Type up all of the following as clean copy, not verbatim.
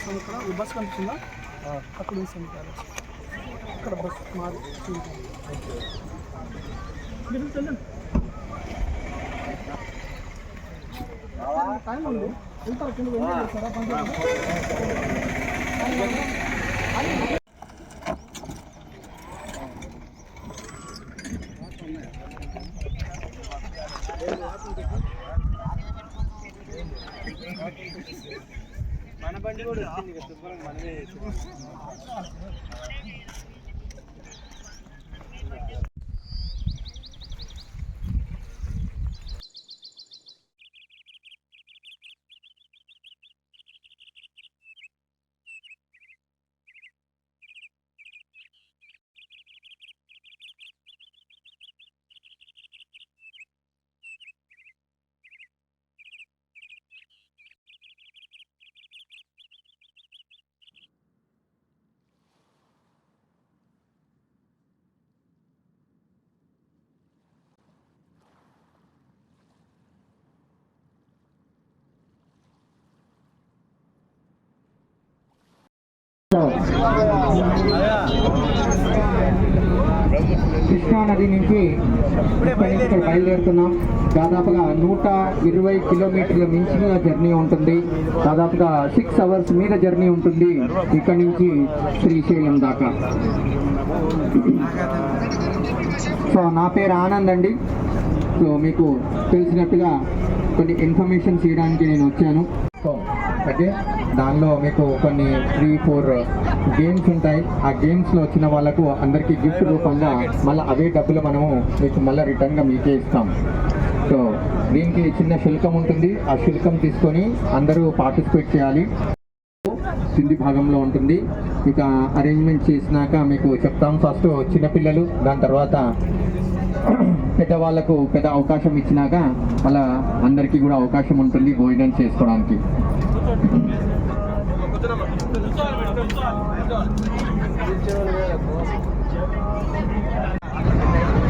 వస్తాం. ఇక్కడ ఈ బస్ కనిపిస్తుందా, అక్కడ వస్తాం. ఇక్కడ బస్ మాది మీరు వెళ్ళండి. టైం ఉంది, వెళ్తారు కింద వెళ్ళేస్తారా మన బండి కూడా వచ్చింది శుభ్రంగా మనమే కృష్ణా నది నుంచి బయలుదేరుతున్నాం. దాదాపుగా 120 కిలోమీటర్ల మించిన జర్నీ ఉంటుంది. దాదాపుగా 6 అవర్స్ మీద జర్నీ ఉంటుంది ఇక్కడి నుంచి శ్రీశైలం దాకా. సో నా పేరు ఆనంద్ అండి. సో మీకు తెలిసినట్టుగా కొన్ని ఇన్ఫర్మేషన్స్ ఇవ్వడానికి నేను వచ్చాను. ఓకే, దానిలో మీకు కొన్ని 3-4 గేమ్స్ ఉంటాయి. ఆ గేమ్స్లో వచ్చిన వాళ్ళకు అందరికీ గిఫ్ట్ రూపంగా మళ్ళీ అవే డబ్బులు మనము మీకు మళ్ళీ రిటర్న్గా మీకే ఇస్తాం. సో దీనికి చిన్న శుల్కం ఉంటుంది. ఆ శుల్కం తీసుకొని అందరూ పార్టిసిపేట్ చేయాలి. కింది భాగంలో ఉంటుంది. ఇక అరేంజ్మెంట్ చేసినాక మీకు చెప్తాం. ఫస్ట్ చిన్నపిల్లలు, దాని తర్వాత పెద్దవాళ్ళకు పెద్ద అవకాశం ఇచ్చినాక మళ్ళీ అందరికీ కూడా అవకాశం ఉంటుంది భోజనం చేసుకోవడానికి.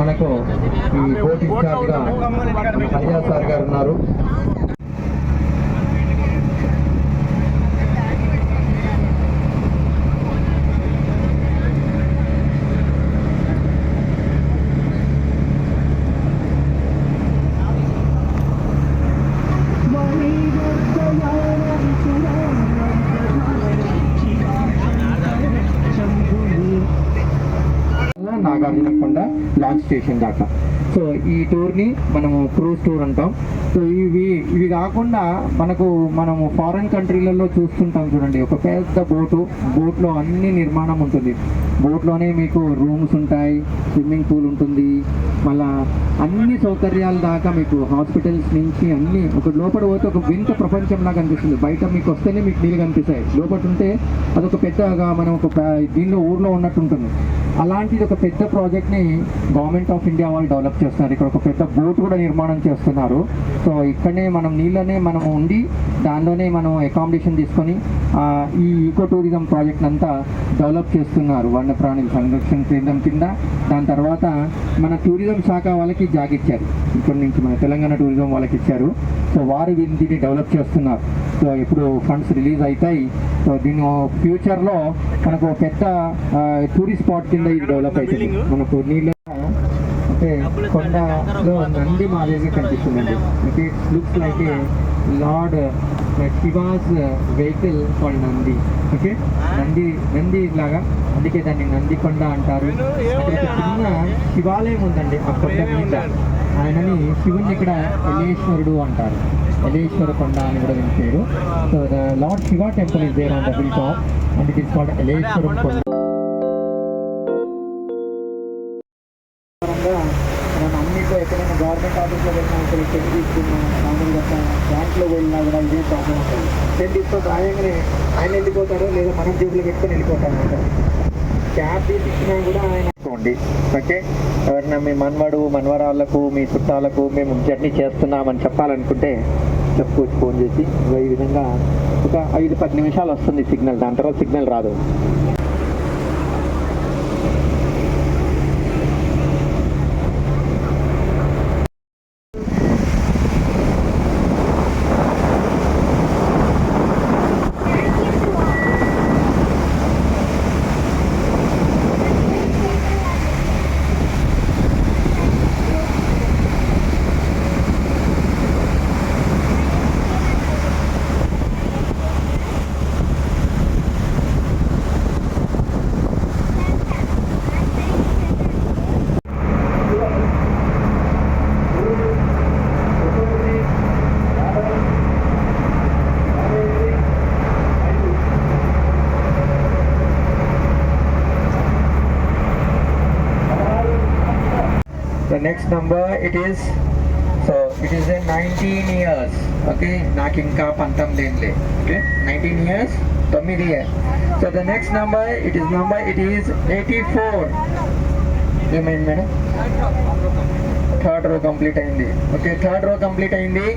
మనకు ఈ బోట్ ఇన్ఛార్జ్గా హరియా సార్ గారు ఉన్నారు. నాగార్జునకొండ లాంచ్ స్టేషన్ దాకా. సో ఈ టూర్ని మనము క్రూజ్ టూర్ అంటాం. సో ఇవి కాకుండా మనము ఫారెన్ కంట్రీలలో చూస్తుంటాం చూడండి, ఒక పెద్ద బోట్లో అన్ని నిర్మాణం ఉంటుంది. బోట్లోనే మీకు రూమ్స్ ఉంటాయి, స్విమ్మింగ్ పూల్ ఉంటుంది, మళ్ళా అన్ని సౌకర్యాల దాకా మీకు హాస్పిటల్స్ నుంచి అన్ని ఒక లోపల పోతే ఒక వింత ప్రపంచంలా కనిపిస్తుంది. బయట మీకు వస్తేనే మీకు నీళ్ళు కనిపిస్తాయి, లోపల ఉంటే అదొక పెద్దగా మనం దీనిలో ఊర్లో ఉన్నట్టు ఉంటుంది. అలాంటిది ఒక పెద్ద ప్రాజెక్ట్ని గవర్నమెంట్ ఆఫ్ ఇండియా వాళ్ళు డెవలప్ చేస్తున్నారు. ఇక్కడ ఒక పెద్ద బోట్ కూడా నిర్మాణం చేస్తున్నారు. సో ఇక్కడనే మనం నీళ్ళనే మనం ఉండి దానిలోనే మనం అకామిడేషన్ తీసుకొని ఈ ఈకో టూరిజం ప్రాజెక్ట్ అంతా డెవలప్ చేస్తున్నారు వన్యప్రాణుల సంరక్షణ కేంద్రం కింద. దాని తర్వాత మన టూరిజం శాఖ వాళ్ళకి జాగిచ్చారు, ఇక్కడి నుంచి మన తెలంగాణ టూరిజం వాళ్ళకి ఇచ్చారు. సో వారు దీన్ని డెవలప్ చేస్తున్నారు. సో ఇప్పుడు ఫండ్స్ రిలీజ్ అవుతాయి. సో దీని ఫ్యూచర్లో మనకు పెద్ద టూరిస్ట్ స్పాట్ కింద ఇది డెవలప్ అవుతుంది. మనకు నీళ్ళ అంటే కొండలో నంది మాదిరిగా కనిపిస్తుందండి. అంటే it looks like A lord she was vehicle called Nandi. Okay, Nandi లాగా, అందుకే దాన్ని నందికొండ అంటారు. అక్కడ ఒక చిన్న శివాలయం ఉందండి ఆ కొండ మీద. ఆయనని శివుని ఇక్కడ ఎలేశ్వరుడు అంటారు, ఎలేశ్వర కొండ అని కూడా వినిపారు. So the lord Shiva temple is there on the hill top and it is called Eleshwaram Konda. మనం అన్నింటిలో ఎక్కడైనా గవర్నమెంట్ ఆఫీస్లో వెళ్ళినా ఇక్కడ చెక్ తీసుకున్నా, మామూలుగా బ్యాంక్లో వెళ్ళినా కూడా ఇదే ప్రాబ్లం ఉంటుంది. చెక్ తీసుకొని రాయంగానే ఆయన వెళ్ళిపోతారు, లేదా మనం జేబులో పెట్టుకొని వెళ్ళిపోతాం అంటారు. క్యాబ్ తీసుకున్నా కూడా ఆయన చూడండి. ఓకే, ఎవరైనా మీ మనవరాళ్ళకు మీ చుట్టాలకు మేము జర్నీ చేస్తున్నామని చెప్పాలనుకుంటే చెప్పుకోవచ్చు ఫోన్ చేసి. ఈ విధంగా ఒక 5-10 నిమిషాలు వస్తుంది సిగ్నల్, దాని తర్వాత సిగ్నల్ రాదు. Next number it is so it is 19 years. Okay, నాకు ఇంకా 19 ఏళ్ళే. Okay, 19 years, 9 years. So the next number it is 84. ఏమైంది మేడం? థర్డ్ రో కంప్లీట్ అయింది. ఓకే, థర్డ్ రో కంప్లీట్ అయింది.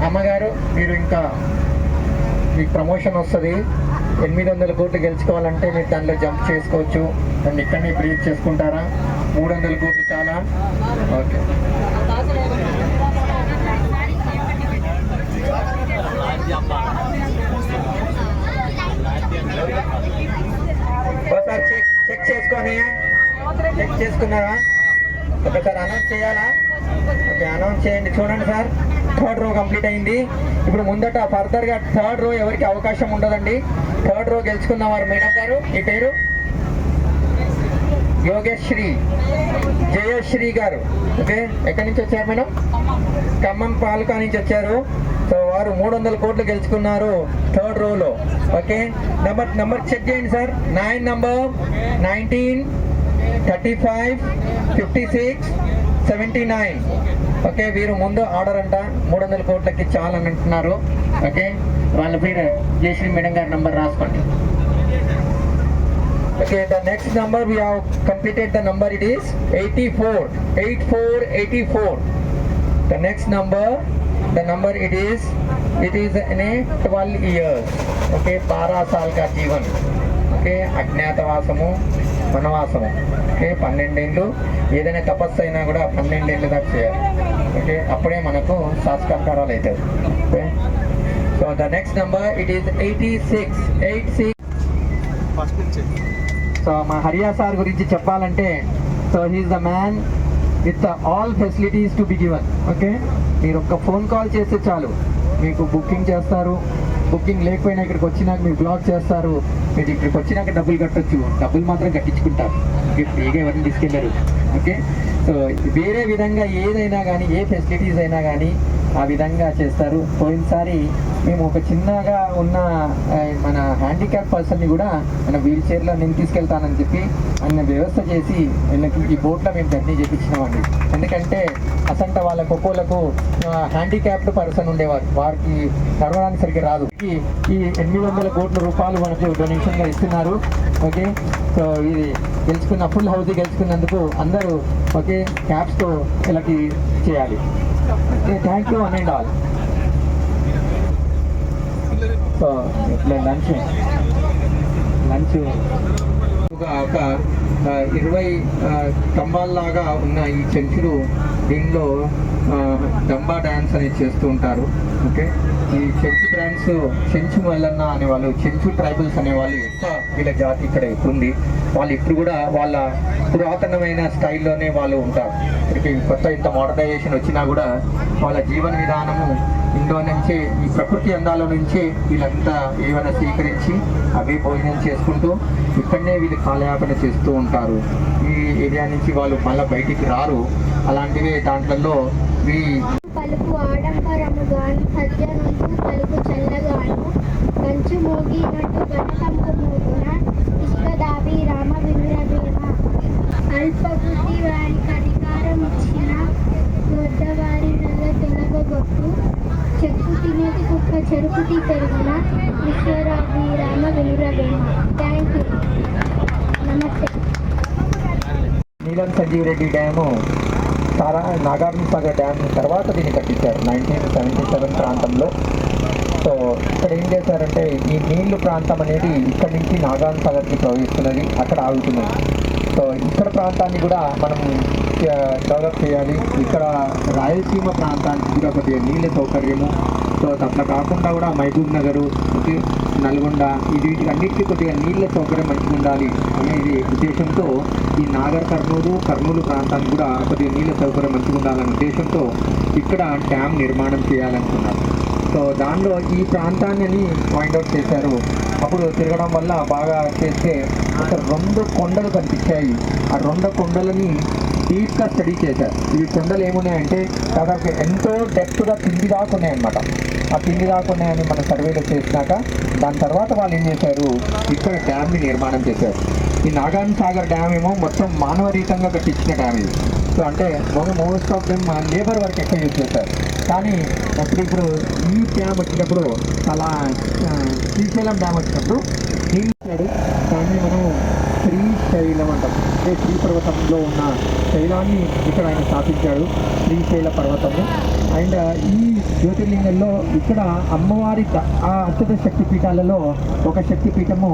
అమ్మగారు మీరు ఇంకా మీకు ప్రమోషన్ వస్తుంది. 800 కోట్లు గెలుచుకోవాలంటే మీరు దానిలో జంప్ చేసుకోవచ్చు. నన్ను ఇక్కడనే బ్రీచ్ చేసుకుంటారా? 300 కోట్లు చాలా. ఓకే, ఒకసారి చెక్ చేసుకున్నారా? ఒకసారి అనౌన్స్ చేయాలా? ఓకే, అనౌన్స్ చేయండి. చూడండి సార్, థర్డ్ రో కంప్లీట్ అయింది. ఇప్పుడు ముందట ఫర్దర్గా థర్డ్ రో ఎవరికి అవకాశం ఉండదండి. థర్డ్ రో గెలుచుకున్నవారు మేడం గారు, మీ పేరు యోగేశ్రీ జయశ్రీ గారు. ఓకే, ఎక్కడి నుంచి వచ్చారు మేడం? ఖమ్మం పాలకా నుంచి వచ్చారు. సో వారు 300 కోట్లు గెలుచుకున్నారు థర్డ్ రోలో. ఓకే, నెంబర్ చెక్ చేయండి సార్. 9 నంబర్ 19, 35, 56, 79. ఓకే, వీరు ముందు ఆర్డర్ అంట 300 కోట్లకి చాలని అంటున్నారు. ఓకే, వాళ్ళ పేరు జయశ్రీ మేడం గారి నంబర్ రాసుకోండి. Okay, the next number we have completed the number, it is 84. The next number, the number it is in a 12 years. Okay, 12 साल का जीवन. Okay, అజ్ఞాతవాసము వనవాసము. ఓకే, 12 ఏళ్ళు ఏదైనా తపస్సు అయినా కూడా 12 ఏళ్ళు దాకా చేయాలి. ఓకే, అప్పుడే మనకు సాక్షాత్కారాలు అవుతాయి. Okay, so the next number it is 86. So మా హరియా సార్ గురించి చెప్పాలంటే, so he is the man with all facilities to be given. Okay, మీరు ఒక్క ఫోన్ కాల్ చేస్తే చాలు, మీకు బుకింగ్ చేస్తారు. బుకింగ్ లేకపోయినా ఇక్కడికి వచ్చినాక మీరు బ్లాక్ చేస్తారు. మీరు ఇక్కడికి వచ్చినాక డబ్బులు కట్టొచ్చు, డబ్బులు మాత్రం కట్టించుకుంటారు. ఫ్రీగా ఎవరిని తీసుకెళ్ళరు. ఓకే, సో వేరే విధంగా ఏదైనా కానీ, ఏ ఫెసిలిటీస్ అయినా కానీ ఆ విధంగా చేస్తారు. పోయినసారి మేము ఒక చిన్నగా ఉన్న మన హ్యాండిక్యాప్ పర్సన్ని కూడా మన వీల్ చైర్లో నేను తీసుకెళ్తానని చెప్పి ఆయన వ్యవస్థ చేసి వీళ్ళకి ఈ బోట్లో మేము జర్నీ చేయించినామండి. ఎందుకంటే అసంట వాళ్ళ ఒక్కోళ్ళకు హ్యాండిక్యాప్డ్ పర్సన్ ఉండేవారు, వారికి నడవడానికి సరిగ్గా రాదు. ఈ 800 కోట్ల రూపాయలు మనకు డొనేషన్గా ఇస్తున్నారు. ఓకే, సో ఇది గెలుచుకున్న ఫుల్ హౌస్ గెలుచుకున్నందుకు అందరూ ఓకే క్యాప్స్తో వీళ్ళకి చేయాలి. Thank you one and all. So ఇట్లా లంచ్ ఒక 20 స్తంభాల్లాగా ఉన్న ఈ చెంచులు, దీనిలో డంబా డ్యాన్స్ అనేది చేస్తూ ఉంటారు. ఓకే, ఈ చెంచు డ్యాన్స్ చెంచు మల్లన్న అనేవాళ్ళు, చెంచు ట్రైబల్స్ అనేవాళ్ళు ఎక్కువ వీళ్ళ జాతి ఇక్కడ ఎక్కువ ఉంది. వాళ్ళు ఇప్పుడు కూడా వాళ్ళ పురాతనమైన స్టైల్లోనే వాళ్ళు ఉంటారు. ఇక్కడికి కొత్త ఇంత మోడర్నైజేషన్ వచ్చినా కూడా వాళ్ళ జీవన విధానము ఇంట్లో నుంచి, ఈ ప్రకృతి అందాల నుంచి వీళ్ళంతా ఏమైనా స్వీకరించి అవే భోజనం చేసుకుంటూ ఇక్కడనే వీళ్ళు కాలయాపన చేస్తూ ఉంటారు. ఈ ఏరియా నుంచి వాళ్ళు మళ్ళీ బయటికి రారు. అలాంటివి దాంట్లో ఈ పలుకు ఆడంబరము గాను సజ్జనుంచు పలుకు చల్లగాను కంచు మోగినట్టు గణతంపు మోగున ఇష్టదాభి రామ వినురవేమ అల్పబుద్ధి వారికి అధికారం ఇచ్చిన దొడ్డవారి నల్ల తొలగొట్టు చెక్కు తినేది కుక్క చెరుకుతి పెరిగిన విశ్వరాభి రామ వినురవేమ. Thank you. నమస్తే. నీలం సంజీవ్ రెడ్డి డ్యాము నాగార్జున సాగర్ డ్యామ్ తర్వాత దీన్ని కట్టించారు 1977 ప్రాంతంలో. సో ఇక్కడ ఏం చేశారంటే, ఈ నీళ్లు ప్రాంతం అనేది ఇక్కడ నుంచి నాగార్జున సాగర్కి ప్రవహిస్తున్నది, అక్కడ ఆగుతున్నది. సో ఇక్కడ ప్రాంతాన్ని కూడా మనం డెవలప్ చేయాలి. ఇక్కడ రాయలసీమ ప్రాంతానికి కూడా కొద్దిగా నీళ్ళ సౌకర్యము, సో అట్లా కాకుండా కూడా మహబూబ్ నగరు, నల్గొండ, వీటికి అన్నిటికీ కొద్దిగా నీళ్ళ సౌకర్యం మంచిగా ఉండాలి అనేది ఉద్దేశంతో ఈ నాగర్ కర్నూలు ప్రాంతానికి కూడా కొద్దిగా నీళ్ళ సౌకర్యం మంచిగా ఉండాలనే ఉద్దేశంతో ఇక్కడ డ్యామ్ నిర్మాణం చేయాలనుకున్నారు. సో దానిలో ఈ ప్రాంతాన్ని పాయింట్అవుట్ చేశారు. అప్పుడు తిరగడం వల్ల బాగా చేస్తే ఒక 2 కొండలు కనిపించాయి. ఆ 2 కొండలని డీప్గా స్టడీ చేశారు. ఈ కొండలు ఏమున్నాయంటే దాదాపు ఎంతో డెప్త్గా కింది దాకా ఉన్నాయన్నమాట. ఆ కింది దాకా ఉన్నాయని మన సర్వేలో చేసినాక దాని తర్వాత వాళ్ళు ఏం చేశారు, ఇక్కడ డ్యామ్ని నిర్మాణం చేశారు. ఈ నాగార్జున సాగర్ డ్యామ్ ఏమో మొత్తం మానవరీతంగా కట్టించిన డ్యామ్ ఇది. సో అంటే most of them labour work ఎక్కువ యూజ్ చేస్తారు. కానీ ఇప్పుడు ఈ డ్యామ్ వచ్చినప్పుడు చాలా శ్రీశైలం డ్యామ్ వచ్చినప్పుడు దీన్ని దాన్ని మనం శ్రీశైలం అంటాం. అంటే శ్రీపర్వతంలో ఉన్న శైలాన్ని ఇక్కడ ఆయన స్థాపించాడు, శ్రీశైల పర్వతము. అండ్ ఈ జ్యోతిర్లింగంలో ఇక్కడ అమ్మవారి ఆ అత్యంత శక్తిపీఠాలలో ఒక శక్తిపీఠము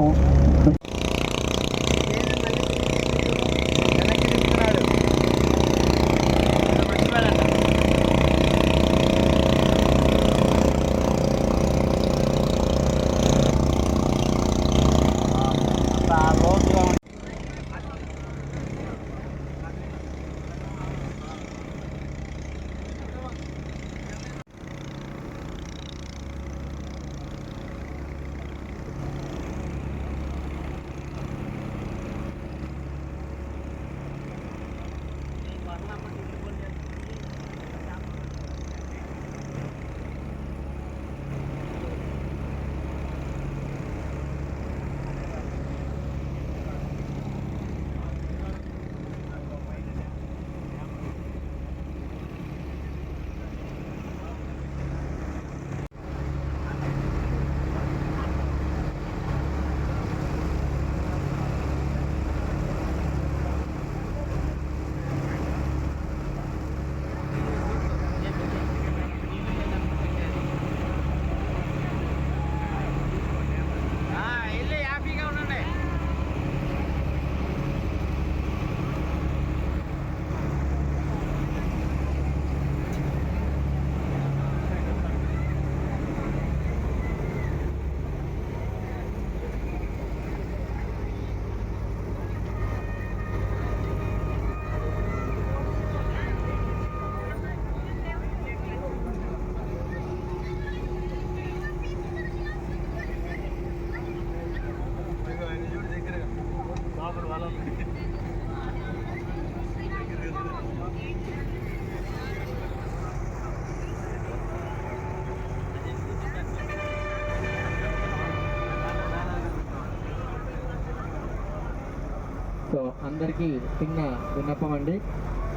సో అందరికీ చిన్న విన్నపం అండి,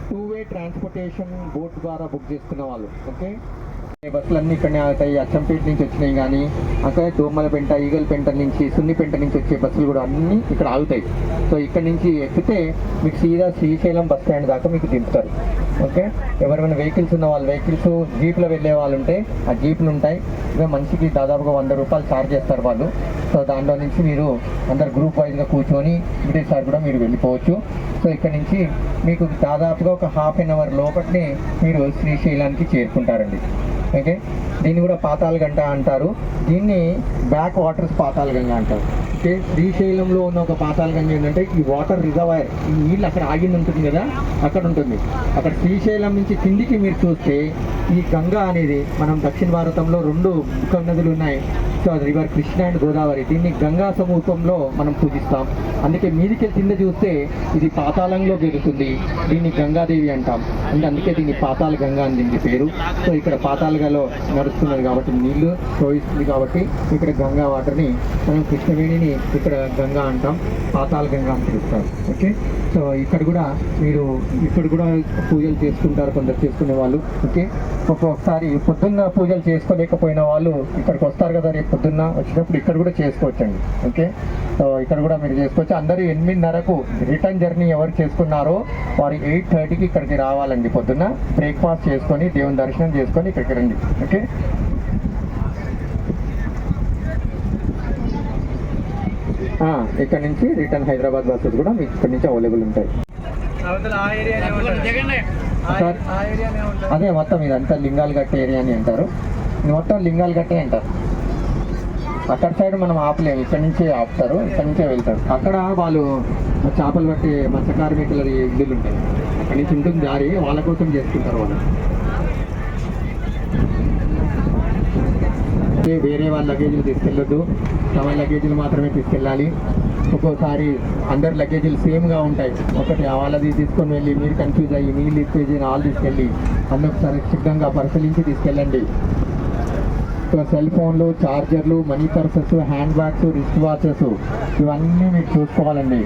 2-way ట్రాన్స్పోర్టేషన్ బోట్ ద్వారా బుక్ చేసుకున్న వాళ్ళు ఓకే. బస్సులు అన్నీ ఇక్కడనే ఆగుతాయి. అచ్చంపేట నుంచి వచ్చినాయి కానీ అక్కడ దోమలపెంట, ఈగలపెంట నుంచి, సున్నిపెంట నుంచి వచ్చే బస్సులు కూడా అన్నీ ఇక్కడ ఆగుతాయి. సో ఇక్కడ నుంచి ఎక్కితే మీకు సీదా శ్రీశైలం బస్ స్టాండ్ దాకా మీకు దింపుతారు ఓకే. ఎవరైనా వెహికల్స్ ఉన్న వాళ్ళు, వెహికల్స్ జీప్లో వెళ్ళే వాళ్ళు ఉంటే ఆ జీప్లు ఉంటాయి. ఇక మనిషికి దాదాపుగా 100 రూపాయలు ఛార్జ్ చేస్తారు వాళ్ళు. సో దాంట్లో నుంచి మీరు అందరు గ్రూప్ వైజ్గా కూర్చొని ఒకటేసారి కూడా మీరు వెళ్ళిపోవచ్చు. సో ఇక్కడ నుంచి మీకు దాదాపుగా ఒక ½ an hour లోపలనే మీరు శ్రీశైలానికి చేరుకుంటారండి ఓకే. దీన్ని కూడా పాతాళ గంట అంటారు, దీన్ని బ్యాక్ వాటర్స్ పాతాళ గంగ అంటారు ఓకే. శ్రీశైలంలో ఉన్న ఒక పాతాళ గంగ ఏంటంటే ఈ వాటర్ రిజర్వాయర్, ఈ నీళ్ళు అక్కడ ఆగింది ఉంటుంది కదా, అక్కడ ఉంటుంది. అక్కడ శ్రీశైలం నుంచి కిందికి మీరు చూస్తే ఈ గంగా అనేది, మనం దక్షిణ భారతంలో 2 ముఖ నదులు ఉన్నాయి. సో అది రివర్ కృష్ణ అండ్ గోదావరి. దీన్ని గంగా సమూహంలో మనం పూజిస్తాం. అందుకే మీదికి కింద చూస్తే ఇది పాతాళంలో పెరుగుతుంది, దీన్ని గంగాదేవి అంటాం. అంటే అందుకే దీన్ని పాతాళ గంగా అని దీనికి పేరు. సో ఇక్కడ పాతాళగలో నడుస్తున్నది కాబట్టి నీళ్లు ప్రవహిస్తుంది కాబట్టి ఇక్కడ గంగా వాటర్ని మనం కృష్ణవేణిని ఇక్కడ గంగా అంటాం, పాతాళ గంగా అని పిలుస్తాం ఓకే. సో ఇక్కడ కూడా మీరు ఇక్కడ కూడా పూజలు చేసుకుంటారు కొందరు చేసుకునే వాళ్ళు ఓకే. ఒక్కొక్కసారి పొద్దున్న పూజలు చేసుకోలేకపోయిన వాళ్ళు ఇక్కడికి వస్తారు కదా, రేపు పొద్దున్న వచ్చినప్పుడు ఇక్కడ కూడా చేసుకోవచ్చండి ఓకే. సో ఇక్కడ కూడా మీరు చేసుకోవచ్చు. అందరూ 8:30కు రిటర్న్ జర్నీ ఎవరు చేసుకున్నారో వారు 8:30కి ఇక్కడికి రావాలండి. పొద్దున్న బ్రేక్ఫాస్ట్ చేసుకొని దేవుని దర్శనం చేసుకొని ఇక్కడికి రండి ఓకే. ఇక్కడ నుంచి రిటర్న్ హైదరాబాద్ బస్సెస్ కూడా మీకు ఇక్కడ నుంచి అవైలబుల్ ఉంటాయి సార్. అదే మొత్తం ఇదంతా లింగాలగట్ట ఏరియా అని అంటారు, మొత్తం లింగాలగట్టే అంటారు. అక్కడ సైడ్ మనం ఆపలేము, ఇక్కడ నుంచే ఆపుతారు, ఇక్కడ నుంచే వెళ్తారు. అక్కడ వాళ్ళు చేపలు పట్టి మత్స్య కార్మికుల ఇల్లులు ఉంటాయి, అక్కడి నుంచి ఉంటుంది దారి, వాళ్ళ కోసం చేసుకుంటారు వాళ్ళు. వేరే వాళ్ళ లగేజీలు తీసుకెళ్ళొద్దు, తమ లగేజీలు మాత్రమే తీసుకెళ్ళాలి. ఒక్కోసారి అందరి లగేజీలు సేమ్గా ఉంటాయి, ఒకటి వాళ్ళది తీసుకొని వెళ్ళి మీరు కన్ఫ్యూజ్ అయ్యి మీ లగేజీ వాళ్ళు తీసుకెళ్ళి అన్నీ ఒకసారి సిద్ధంగా పరిశీలించి తీసుకెళ్ళండి. సో సెల్ ఫోన్లు, చార్జర్లు, money purses, hand bags, wrist watches ఇవన్నీ మీరు చూసుకోవాలండి.